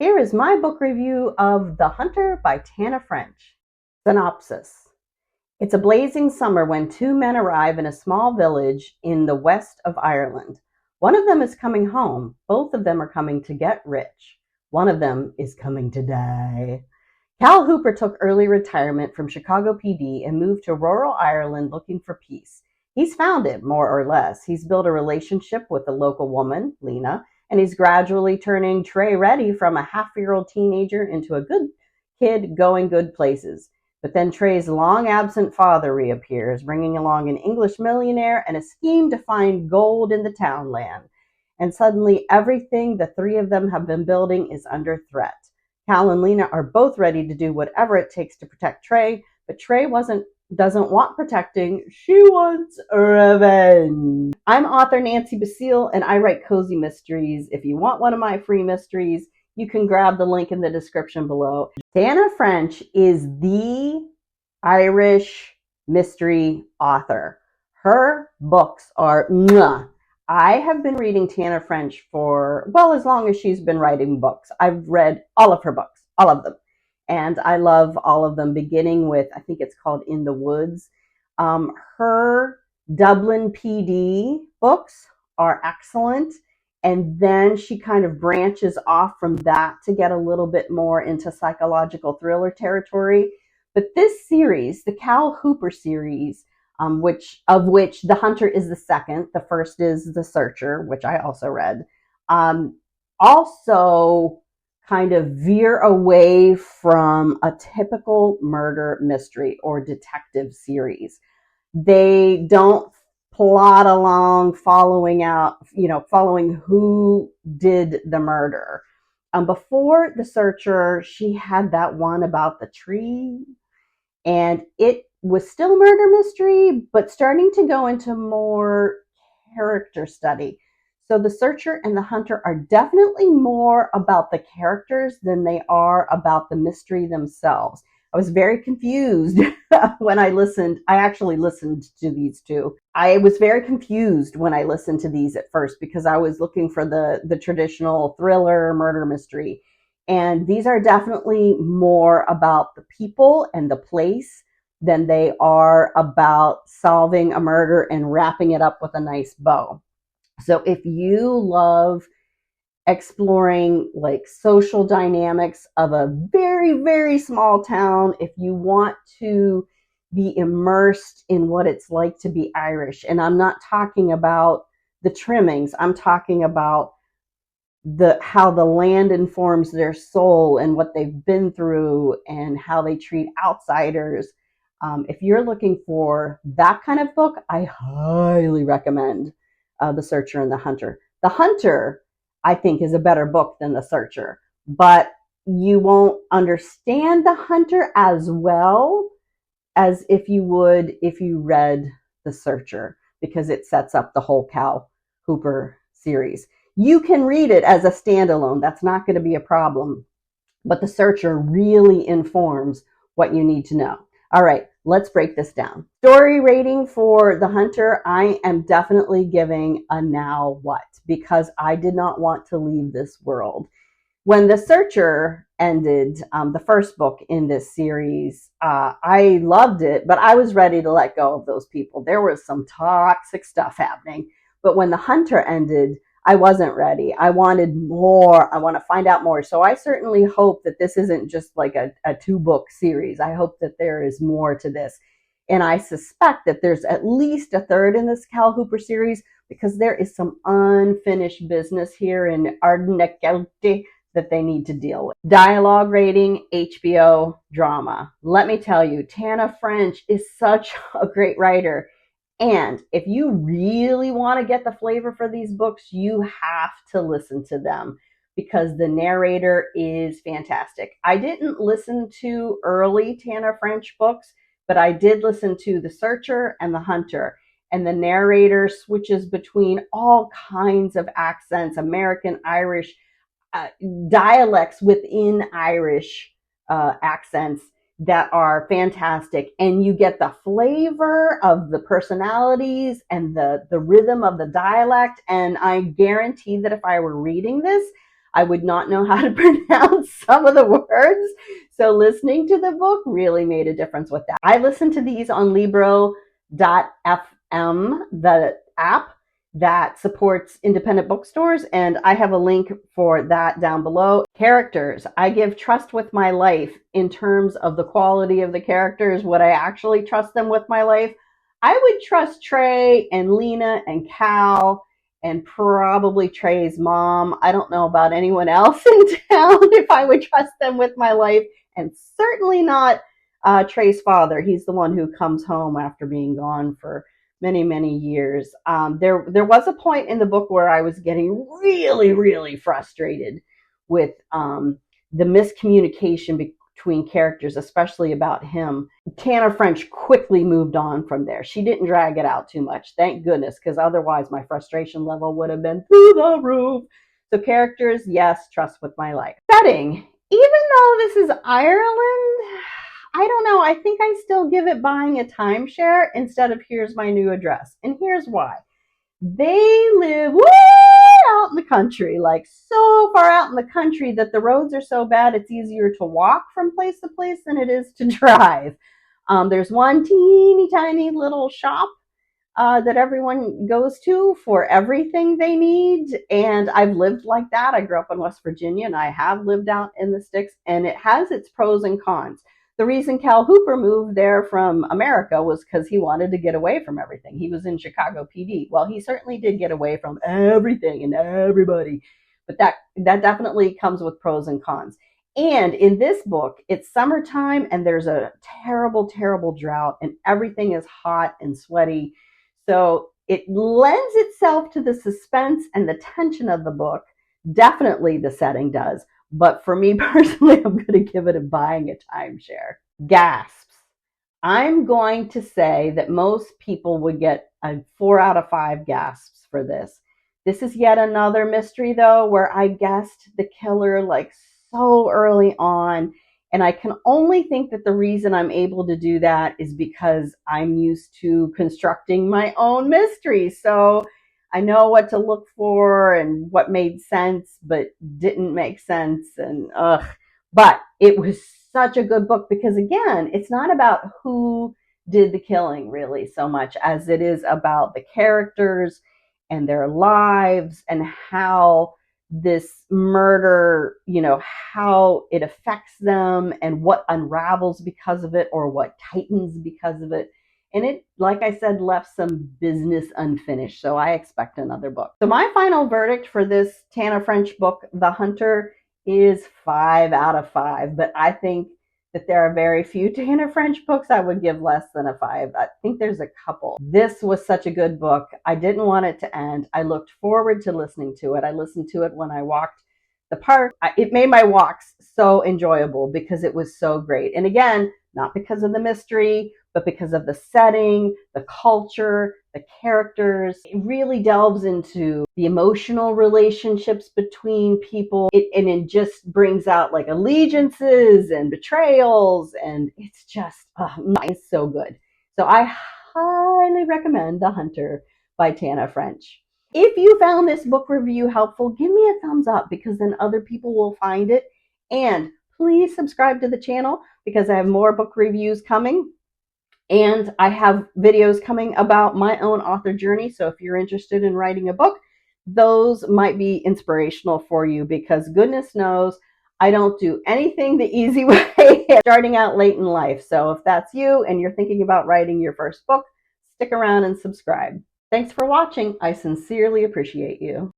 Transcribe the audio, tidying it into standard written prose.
Here is my book review of The Hunter by Tana French. Synopsis. It's a blazing summer when two men arrive in a small village in the west of Ireland. One of them is coming home. Both of them are coming to get rich. One of them is coming to die. Cal Hooper took early retirement from Chicago PD and moved to rural Ireland looking for peace. He's found it, more or less. He's built a relationship with a local woman, Lena, and he's gradually turning Trey Reddy from a half-year-old teenager into a good kid going good places. But then Trey's long-absent father reappears, bringing along an English millionaire and a scheme to find gold in the townland. And suddenly everything the three of them have been building is under threat. Cal and Lena are both ready to do whatever it takes to protect Trey, but Trey doesn't want protecting. She wants revenge. I'm author Nancy Basile, and I write cozy mysteries. If you want one of my free mysteries, you can grab the link in the description below. Tana French is the Irish mystery author. Her books are mwah. I have been reading Tana French for, well, as long as she's been writing books. I've read all of her books, all of them. And I love all of them, beginning with, I think it's called In the Woods. Her Dublin PD books are excellent. And then she kind of branches off from that to get a little bit more into psychological thriller territory. But this series, the Cal Hooper series, which The Hunter is the second. The first is The Searcher, which I also read. Also kind of veer away from a typical murder mystery or detective series. They don't plot along following who did the murder. Before The Searcher, she had that one about the tree, and it was still murder mystery, but starting to go into more character study. So The Searcher and The Hunter are definitely more about the characters than they are about the mystery themselves. I was very confused when I listened. I actually listened to these two. I was very confused when I listened to these at first because I was looking for the traditional thriller murder mystery. And these are definitely more about the people and the place than they are about solving a murder and wrapping it up with a nice bow. So if you love exploring like social dynamics of a very, very small town, if you want to be immersed in what it's like to be Irish, and I'm not talking about the trimmings, I'm talking about how the land informs their soul and what they've been through and how they treat outsiders. If you're looking for that kind of book, I highly recommend The Searcher and The Hunter. The Hunter, I think, is a better book than The Searcher, but you won't understand The Hunter as well as if you would if you read The Searcher, because it sets up the whole Cal Hooper series. You can read it as a standalone. That's not going to be a problem, but The Searcher really informs what you need to know. All right, let's break this down. Story rating for The Hunter, I am definitely giving a now what, because I did not want to leave this world. When The Searcher ended, the first book in this series, I loved it, but I was ready to let go of those people. There was some toxic stuff happening. But when The Hunter ended, I wasn't ready. I wanted more. I want to find out more. So I certainly hope that this isn't just like a two-book series. I hope that there is more to this. And I suspect that there's at least a third in this Cal Hooper series, because there is some unfinished business here in Ardnach County that they need to deal with. Dialogue rating, HBO drama. Let me tell you, Tana French is such a great writer. And if you really want to get the flavor for these books, you have to listen to them because the narrator is fantastic. I didn't listen to early Tana French books, but I did listen to The Searcher and The Hunter. And the narrator switches between all kinds of accents, American, Irish, dialects within Irish accents that are fantastic. And you get the flavor of the personalities and the rhythm of the dialect. And I guarantee that if I were reading this, I would not know how to pronounce some of the words. So listening to the book really made a difference with that. I listen to these on Libro.fm, the app that supports independent bookstores, and I have a link for that down below. Characters. I give trust with my life in terms of the quality of the characters. Would I actually trust them with my life? I would trust Trey and Lena and Cal and probably Trey's mom. I don't know about anyone else in town if I would trust them with my life, and certainly not Trey's father. He's the one who comes home after being gone for many years. There was a point in the book where I was getting really frustrated with the miscommunication between characters, especially about him. Tana French quickly moved on from there. She didn't drag it out too much, thank goodness, because otherwise my frustration level would have been through the roof. So characters, yes, trust with my life. Setting, even though this is Ireland, I don't know. I think I still give it buying a timeshare instead of here's my new address. And here's why. They live way out in the country, like so far out in the country that the roads are so bad it's easier to walk from place to place than it is to drive. There's one teeny tiny little shop that everyone goes to for everything they need. And I've lived like that. I grew up in West Virginia and I have lived out in the sticks, and it has its pros and cons. The reason Cal Hooper moved there from America was because he wanted to get away from everything. He was in Chicago PD. Well, he certainly did get away from everything and everybody, but that definitely comes with pros and cons. And in this book, it's summertime and there's a terrible drought and everything is hot and sweaty. So it lends itself to the suspense and the tension of the book. Definitely the setting does. But for me personally, I'm going to give it a buying a timeshare. Gasps. I'm going to say that most people would get a 4 out of 5 gasps for this. This is yet another mystery, though, where I guessed the killer like so early on. And I can only think that the reason I'm able to do that is because I'm used to constructing my own mysteries. So I know what to look for and what made sense but didn't make sense. And but it was such a good book because, again, it's not about who did the killing really so much as it is about the characters and their lives and how this murder, how it affects them and what unravels because of it or what tightens because of it. And it, like I said, left some business unfinished. So I expect another book. So my final verdict for this Tana French book, The Hunter, is 5 out of 5. But I think that there are very few Tana French books I would give less than a 5. I think there's a couple. This was such a good book. I didn't want it to end. I looked forward to listening to it. I listened to it when I walked the park. It made my walks so enjoyable because it was so great. And again, not because of the mystery, but because of the setting, the culture, the characters. It really delves into the emotional relationships between people. And it just brings out like allegiances and betrayals. And it's just it's so good. So I highly recommend The Hunter by Tana French. If you found this book review helpful, give me a thumbs up because then other people will find it. And please subscribe to the channel because I have more book reviews coming. And I have videos coming about my own author journey. So if you're interested in writing a book, those might be inspirational for you because goodness knows I don't do anything the easy way starting out late in life. So if that's you and you're thinking about writing your first book, stick around and subscribe. Thanks for watching. I sincerely appreciate you.